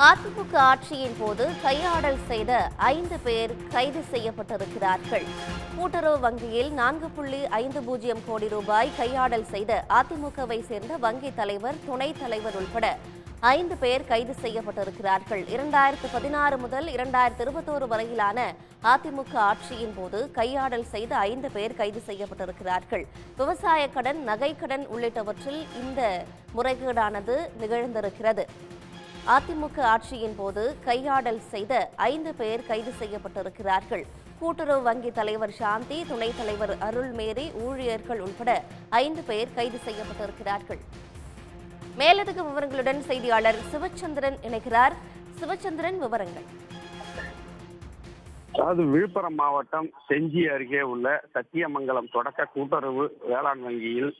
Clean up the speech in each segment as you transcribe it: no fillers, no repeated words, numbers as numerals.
அதிமுக ஆட்சியின் போது கையாடல் செய்த 5 பேர் கைது செய்யப்பட்டிருக்கிறார்கள். கூட்டுறவு வங்கியில் 4.50 கோடி ரூபாய் கையாடல் செய்த அதிமுகவை சேர்ந்த வங்கி தலைவர், துணைத் தலைவர் உள்பட 5 பேர் கைது செய்யப்பட்டிருக்கிறார்கள். 2016 முதல் 2021 வரையிலான அதிமுக ஆட்சியின் போது கையாடல் செய்த 5 பேர் கைது செய்யப்பட்டிருக்கிறார்கள். விவசாய கடன், நகைக்கடன் உள்ளிட்டவற்றில் இந்த முறைகேடானது நிகழ்ந்திருக்கிறது. அதிமுக ஆட்சியின் போது கையாடல் செய்த 5 பேர் கைது செய்யப்பட்டிருக்கிறார்கள். கூட்டுறவு வங்கி தலைவர் சாந்தி, துணைத் தலைவர் அருள்மேரி, ஊழியர்கள் உட்பட 5 பேர் கைது செய்யப்பட்டிருக்கிறார்கள். மேலதிக விவரங்களுடன் செய்தியாளர் சிவச்சந்திரன் இணைகிறார். சிவச்சந்திரன், விவரங்கள். அதாவது விழுப்புரம் மாவட்டம் செஞ்சி அருகே உள்ள சத்தியமங்கலம் தொடக்க கூட்டுறவு வேளாண் வங்கியில்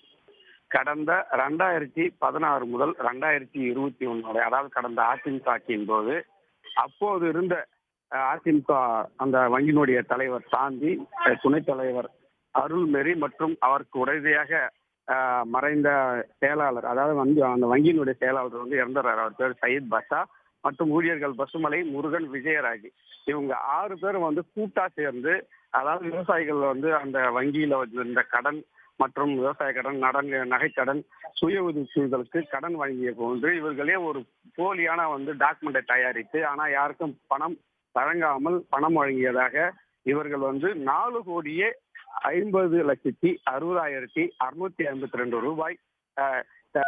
கடந்த 2016 முதல் 2021 வரை, அதாவது கடந்த அதிமுக ஆட்சியின் போது அப்போது இருந்த அதிமுக அந்த வங்கியினுடைய தலைவர் சாந்தி, துணைத் தலைவர் அருள்மேரி மற்றும் அவருக்கு உடனடியாக மறைந்த செயலாளர், அதாவது அந்த வங்கியினுடைய செயலாளர் இறந்தார். அவர் பேர் சயீத் பாஷா மற்றும் ஊழியர்கள் பசுமலை, முருகன், விஜயராஜ். இவங்க 6 பேரும் கூட்டா சேர்ந்து, அதாவது விவசாயிகள் அந்த வங்கியில இந்த கடன் மற்றும் விவசாய கடன், நகைக்கடன், சுய உதவிகளுக்கு கடன் வழங்கிய போன்று இவர்களே ஒரு போலியான டாக்குமெண்டை தயாரித்து, ஆனா யாருக்கும் பணம் வழங்காமல் பணம் வழங்கியதாக இவர்கள் 4,50,60,652 ரூபாய்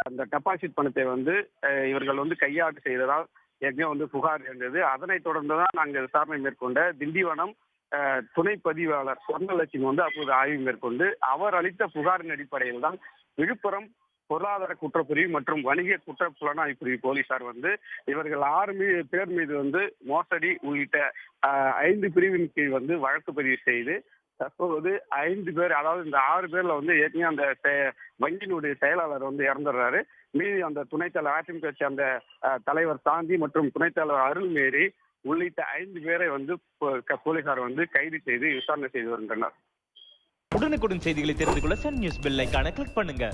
அந்த டெபாசிட் பணத்தை இவர்கள் கையாட்டு செய்ததால் ஏற்கனவே புகார் இருந்தது. அதனைத் தொடர்ந்துதான் நாங்கள் விசாரணை மேற்கொண்ட திண்டிவனம் துணை பதிவாளர் சொர்ணலட்சுமி அப்போது ஆய்வு மேற்கொண்டு அவர் அளித்த புகாரின் அடிப்படையில் தான் விழுப்புரம் பொருளாதார குற்றப்பிரிவு மற்றும் வணிக குற்றப்புலனாய்வு பிரிவு போலீசார் இவர்கள் 6 பேர் மீது மோசடி உள்ளிட்ட 5 பிரிவின் கீழ் வழக்கு பதிவு செய்து தற்போது 5 பேர், அதாவது இந்த 6 பேர்ல ஏற்கனவே அந்த வங்கியினுடைய செயலாளர் இறந்துடுறாரு. மீதி அந்த துணைத் தலைவர் அதிமுக அந்த தலைவர் சாந்தி மற்றும் துணைத் தலைவர் அருள்மேரி உள்ளிட்ட 5 பேரை போலீசார் கைது செய்து விசாரணை செய்து வருகின்றனர். உடனுக்குடன் செய்திகளை தெரிந்து கொள்ள சன் நியூஸ் பெல் ஐகானை கிளிக் பண்ணுங்க.